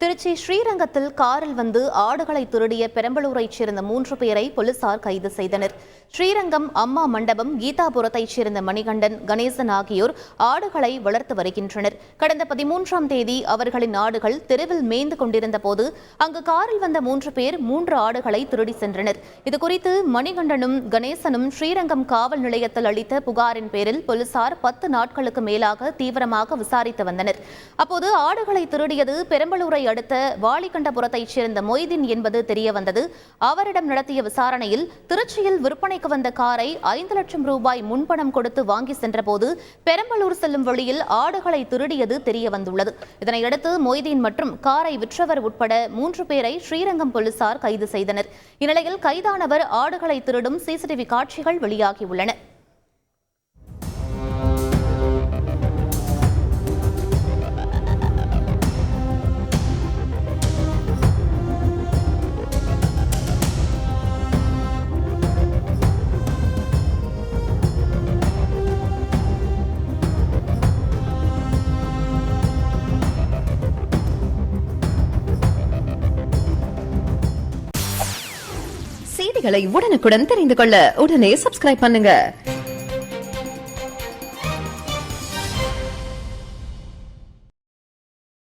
திருச்சி ஸ்ரீரங்கத்தில் காரில் வந்து ஆடுகளை திருடிய பெரம்பலூரைச் சேர்ந்த 3 பேரை போலீசார் கைது செய்தனர். ஸ்ரீரங்கம் அம்மா மண்டபம், கீதாபுரத்தைச் சேர்ந்த மணிகண்டன், கணேசன் ஆகியோர் ஆடுகளை வளர்த்து வருகின்றனர். கடந்த 13ஆம் தேதி அவர்களின் ஆடுகள் தெருவில் மேய்ந்து கொண்டிருந்த போது அங்கு காரில் வந்த 3 பேர் 3 ஆடுகளை திருடி சென்றனர். இதுகுறித்து மணிகண்டனும் கணேசனும் ஸ்ரீரங்கம் காவல் நிலையத்தில் அளித்த புகாரின் பேரில் போலீசார் 10 நாட்களுக்கு மேலாக தீவிரமாக விசாரித்து வந்தனர். அப்போது ஆடுகளை திருடியது பெரம்பலூரை அடுத்த வாலிகண்டபுரத்தைச் சேர்ந்த மொய்தீன் என்பது தெரியவந்தது. அவரிடம் நடத்திய விசாரணையில் திருச்சியில் விற்பனைக்கு வந்த காரை 5 லட்சம் ரூபாய் முன்பணம் கொடுத்து வாங்கி சென்றபோது பெரம்பலூர் செல்லும் வழியில் ஆடுகளை திருடியது தெரியவந்துள்ளது. இதனையடுத்து மொய்தீன் மற்றும் காரை விற்றவர் உட்பட 3 பேரை ஸ்ரீரங்கம் போலீசார் கைது செய்தனர். இந்நிலையில் கைதானவர் ஆடுகளை திருடும் சிசிடிவி காட்சிகள் வெளியாகியுள்ளன. செய்திகளை உடனுக்குடன் தெரிந்து கொள்ள உடனே சப்ஸ்கிரைப் பண்ணுங்க.